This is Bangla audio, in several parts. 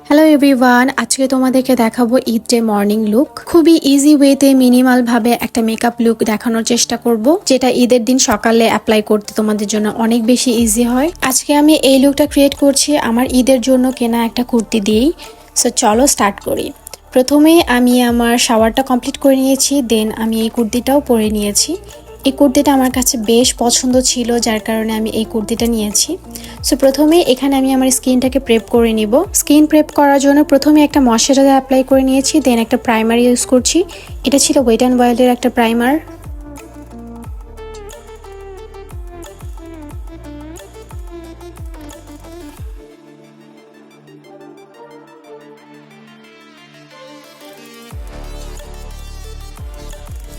হ্যালো এভরিওয়ান, আজকে তোমাদেরকে দেখাবো ঈদ ডে মর্নিং লুক। খুবই ইজি ওয়েতে মিনিমাল ভাবে একটা মেকআপ লুক দেখানোর চেষ্টা করব, যেটা ঈদের দিন সকালে অ্যাপ্লাই করতে তোমাদের জন্য অনেক বেশি ইজি হয়। আজকে আমি এই লুকটা ক্রিয়েট করছি আমার ঈদের জন্য কেনা একটা কুর্তি দিয়েই। সো চলো স্টার্ট করি। প্রথমে আমি আমার শাওয়ারটা কমপ্লিট করে নিয়েছি, দেন আমি এই কুর্তিটাও পরে নিয়েছি। এই কুর্তিটা আমার কাছে বেশ পছন্দ ছিল, যার কারণে আমি এই কুর্তিটা নিয়েছি। সো প্রথমে এখানে আমি আমার স্কিনটাকে প্রেপ করে নিব। স্কিন প্রেপ করার জন্য প্রথমে একটা ময়শ্চারাইজার অ্যাপ্লাই করে নিয়েছি, দেন একটা প্রাইমার ইউজ করছি। এটা ছিল ওয়েট অ্যান্ড ওয়াইল্ডের একটা প্রাইমার।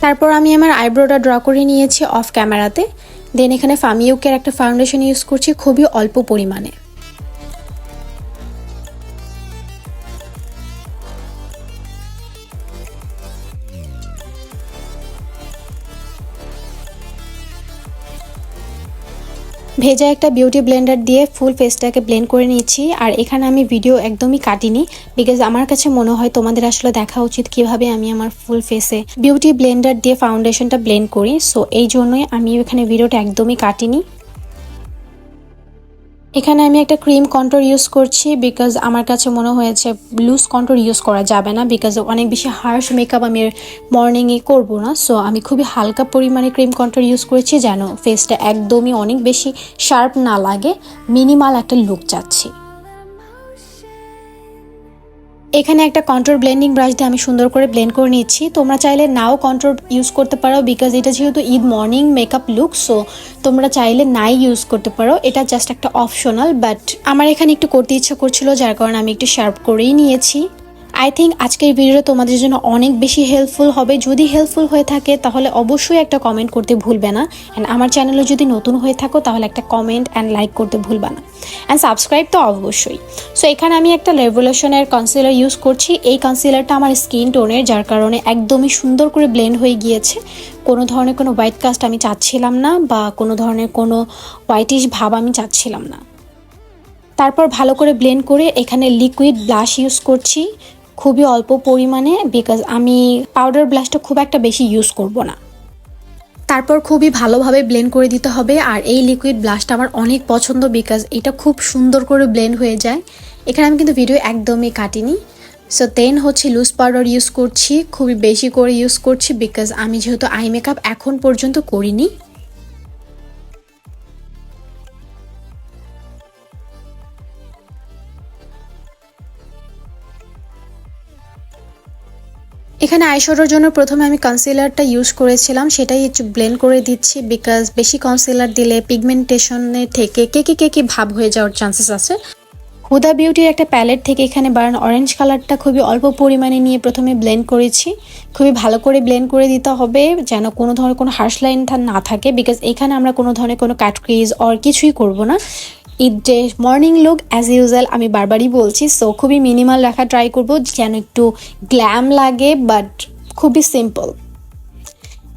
তারপর আমি আমার আইব্রোটা ড্র করে নিয়েছি অফ ক্যামেরাতে। দেন এখানে ফামিউকের একটা ফাউন্ডেশন ইউজ করছি খুবই অল্প পরিমাণে। ভেজা একটা বিউটি ব্লেন্ডার দিয়ে ফুল ফেসটাকে ব্লেন্ড করে নিয়েছি। আর এখানে আমি ভিডিও একদমই কাটিনি, বিকজ আমার কাছে মনে হয় তোমাদের আসলে দেখা উচিত কিভাবে আমি আমার ফুল ফেসে বিউটি ব্লেন্ডার দিয়ে ফাউন্ডেশনটা ব্লেন্ড করি। সো এই জন্যই আমি এখানে ভিডিওটা একদমই কাটিনি। এখানে আমি একটা ক্রিম কন্ট্রোল ইউজ করছি, বিকজ আমার কাছে মনে হয়েছে লুজ কন্ট্রোল ইউজ করা যাবে না, বিকজ অনেক বেশি হার্শ মেকআপ আমি মর্নিংয়ে করবো না। সো আমি খুবই হালকা পরিমাণে ক্রিম কন্ট্রোল ইউজ করেছি, যেন ফেসটা একদমই অনেক বেশি শার্প না লাগে, মিনিমাল একটা লুক চাচ্ছি। এখানে একটা কন্ট্রোল ব্লেন্ডিং ব্রাশ দিয়ে আমি সুন্দর করে ব্লেন্ড করে নিচ্ছি। তোমরা চাইলে নাও কন্ট্রোল ইউজ করতে পারো, বিকজ এটা যেহেতু Eid morning makeup look, so তোমরা চাইলে নাই ইউজ করতে পারো, এটা জাস্ট একটা অপশনাল। বাট আমার এখানে একটু করতে ইচ্ছা করছিল, যার কারণে আমি একটু শার্প করেই নিয়েছি। আই থিঙ্ক আজকের ভিডিওটা তোমাদের জন্য অনেক বেশি হেল্পফুল হবে। যদি হেল্পফুল হয়ে থাকে তাহলে অবশ্যই একটা কমেন্ট করতে ভুলবে না। অ্যান্ড আমার চ্যানেলে যদি নতুন হয়ে থাকো তাহলে একটা কমেন্ট অ্যান্ড লাইক করতে ভুলবে না, অ্যান্ড সাবস্ক্রাইব তো অবশ্যই। সো এখানে আমি একটা রেভলিউশনের কনসিলার ইউজ করছি। এই কনসিলারটা আমার স্কিন টোনের, যার কারণে একদমই সুন্দর করে ব্লেন্ড হয়ে গিয়েছে। কোনো ধরনের কোনো হোয়াইট কাস্ট আমি চাচ্ছিলাম না, বা কোনো ধরনের কোনো হোয়াইটিশ ভাব আমি চাচ্ছিলাম না। তারপর ভালো করে ব্লেন্ড করে এখানে লিকুইড ব্লাশ ইউজ করছি খুবই অল্প পরিমাণে, বিকজ আমি পাউডার ব্লাশটা খুব একটা বেশি ইউজ করব না। তারপর খুবই ভালোভাবে ব্লেন্ড করে দিতে হবে। আর এই লিকুইড ব্লাশটা আমার অনেক পছন্দ, বিকজ এটা খুব সুন্দর করে ব্লেন্ড হয়ে যায়। এখানে আমি কিন্তু ভিডিও একদমই কাটিনি। সো দেন হচ্ছে লুজ পাউডার ইউজ করছি, খুবই বেশি করে ইউজ করছি, বিকজ আমি যেহেতু আই মেকআপ এখন পর্যন্ত করিনি। এখানে আইশ্যাডোর জন্য প্রথমে আমি কনসিলারটা ইউজ করেছিলাম, সেটাই একটু ব্লেন্ড করে দিচ্ছি, বিকজ বেশি কনসিলার দিলে পিগমেন্টেশনে থেকে কেকি ভাব হয়ে যাওয়ার চান্সেস আছে। হুদা বিউটির একটা প্যালেট থেকে এখানে বার্ন অরেঞ্জ কালারটা খুবই অল্প পরিমাণে নিয়ে প্রথমে ব্লেন্ড করেছি। খুবই ভালো করে ব্লেন্ড করে দিতে হবে, যেন কোনো ধরনের কোনো হার্শ লাইন না থাকে, বিকজ এখানে আমরা কোনো ধরনের কোনো কাট ক্রিজ অর কিছুই করব না। Eid day morning look as usual আমি বারবারই বলছি, সো খুবই মিনিমাল রাখা ট্রাই করব, যেন একটু গ্ল্যাম লাগে, বাট খুবই সিম্পল।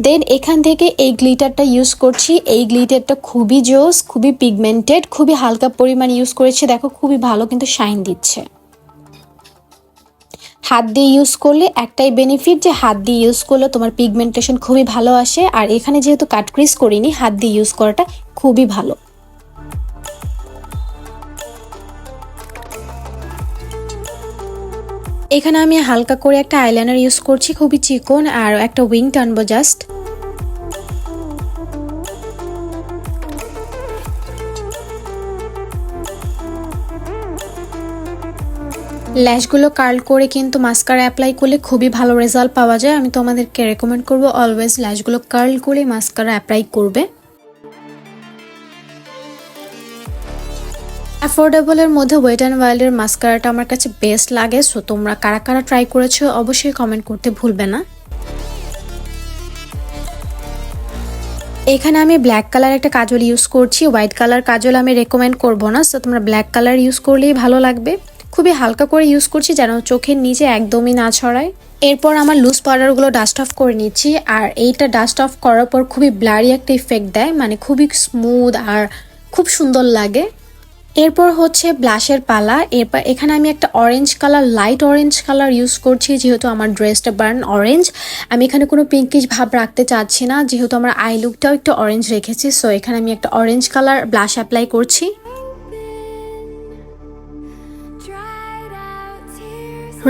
দেন এখান থেকে এই গ্লিটারটা ইউজ করছি। এই গ্লিটারটা খুবই জোস, খুবই পিগমেন্টেড, খুবই হালকা পরিমাণ ইউজ করেছি। দেখো খুবই ভালো কিন্তু শাইন দিচ্ছে। হাত দিয়ে ইউজ করলে একটাই বেনিফিট, যে হাত দিয়ে ইউজ করলে তোমার পিগমেন্টেশন খুবই ভালো আসে। আর এখানে যেহেতু কাট ক্রিজ করিনি, হাত দিয়ে ইউজ করাটা খুবই ভালো। এখানে আমি হালকা করে একটা আইলাইনার ইউজ করছি, খুবই চিকন, আর একটা উইং টানবো জাস্ট। ল্যাশগুলো কার্ল করে কিন্তু মাস্কারা অ্যাপ্লাই করলে খুবই ভালো রেজাল্ট পাওয়া যায়। আমি তোমাদেরকে রেকমেন্ড করবো অলওয়েজ ল্যাশগুলো কার্ল করে মাস্কারা অ্যাপ্লাই করবে। অ্যাফোর্ডেবলের মধ্যে ওয়েট অ্যান্ড ওয়াইল্ডের মাস্কারাটা আমার কাছে বেস্ট লাগে। সো তোমরা কারা কারা ট্রাই করেছো অবশ্যই কমেন্ট করতে ভুলবে না। এখানে আমি ব্ল্যাক কালার একটা কাজল ইউজ করছি। হোয়াইট কালার কাজল আমি রেকমেন্ড করবো না, সো তোমরা ব্ল্যাক কালার ইউজ করলেই ভালো লাগবে। খুবই হালকা করে ইউজ করছি, যেন চোখের নিচে একদমই না ছড়ায়। এরপর আমার লুজ পাউডারগুলো ডাস্ট অফ করে নিচ্ছি। আর এইটা ডাস্ট অফ করার পর খুবই ব্লারি একটা ইফেক্ট দেয়, মানে খুবই স্মুথ আর খুব সুন্দর লাগে। এরপর হচ্ছে ব্লাশের পালা। এরপর এখানে আমি একটা orange colour, light orange colour use করছি, যেহেতু আমার ড্রেসটা বার্ন অরেঞ্জ। আমি এখানে কোনো পিঙ্কিশ ভাব রাখতে চাচ্ছি না, যেহেতু আমার আই লুকটাও একটু অরেঞ্জ রেখেছি। সো এখানে আমি একটা অরেঞ্জ কালার ব্লাশ অ্যাপ্লাই করছি।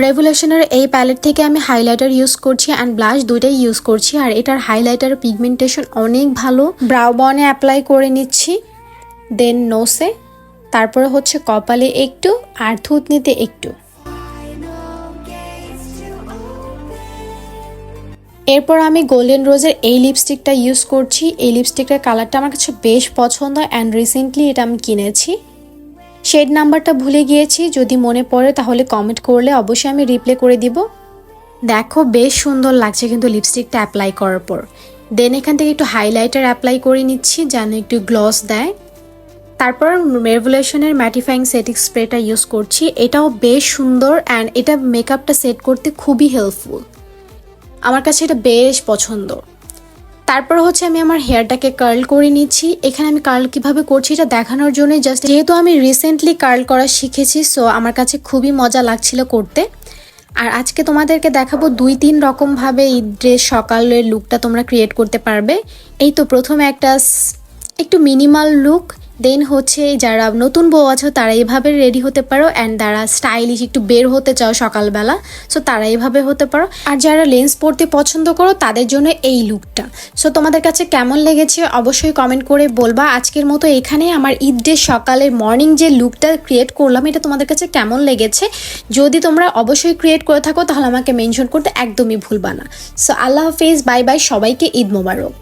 রেভলিউশনের এই প্যালেট থেকে আমি হাইলাইটার ইউজ করছি অ্যান্ড ব্লাশ দুইটাই ইউজ করছি। আর এটার হাইলাইটার পিগমেন্টেশন অনেক ভালো। ব্রাউ বনে অ্যাপ্লাই করে নিচ্ছি, দেন নোসে, তারপরে হচ্ছে কপালে একটু আর থুতনিতে একটু। এরপর আমি গোল্ডেন রোজের এই লিপস্টিকটা ইউজ করছি। এই লিপস্টিকটার কালারটা আমার কাছে বেশ পছন্দ অ্যান্ড রিসেন্টলি এটা আমি কিনেছি। শেড নাম্বারটা ভুলে গিয়েছি, যদি মনে পড়ে তাহলে কমেন্ট করলে অবশ্যই আমি রিপ্লাই করে দিব। দেখো বেশ সুন্দর লাগছে কিন্তু লিপস্টিকটা অ্যাপ্লাই করার পর। দেন এখান থেকে একটু হাইলাইটার অ্যাপ্লাই করে নিচ্ছি যেন একটু গ্লস দেয়। তারপর রেভলিউশনের ম্যাটিফাইং সেটিং স্প্রেটা ইউজ করছি। এটাও বেশ সুন্দর অ্যান্ড এটা মেকআপটা সেট করতে খুবই হেল্পফুল। আমার কাছে এটা বেশ পছন্দ। তারপর হচ্ছে আমি আমার হেয়ারটাকে কার্ল করে নিচ্ছি। এখানে আমি কার্ল কিভাবে করছি এটা দেখানোর জন্য, জাস্ট যেহেতু আমি রিসেন্টলি কার্ল করা শিখেছি, সো আমার কাছে খুবই মজা লাগছিল করতে। আর আজকে তোমাদেরকে দেখাবো 2-3 রকমভাবে এই ড্রেস সকালের লুকটা তোমরা ক্রিয়েট করতে পারবে। এই তো প্রথমে একটা একটু মিনিমাল লুক, দেন হচ্ছে যারা নতুন বউ আছো তারা এইভাবে রেডি হতে পারো, অ্যান্ড যারা স্টাইলিশ একটু বের হতে চাও সকালবেলা, সো তারা এইভাবে হতে পারো। আর যারা লেন্স পরতে পছন্দ করো তাদের জন্য এই লুকটা। সো তোমাদের কাছে কেমন লেগেছে অবশ্যই কমেন্ট করে বলবা। আজকের মতো এখানে আমার ঈদ ডে সকালের মর্নিং যে লুকটা ক্রিয়েট করলাম এটা তোমাদের কাছে কেমন লেগেছে, যদি তোমরা অবশ্যই ক্রিয়েট করে থাকো তাহলে আমাকে মেনশন করতে একদমই ভুলবা না। সো আল্লাহ হাফেজ, বাই বাই, সবাইকে ঈদ মোবারক।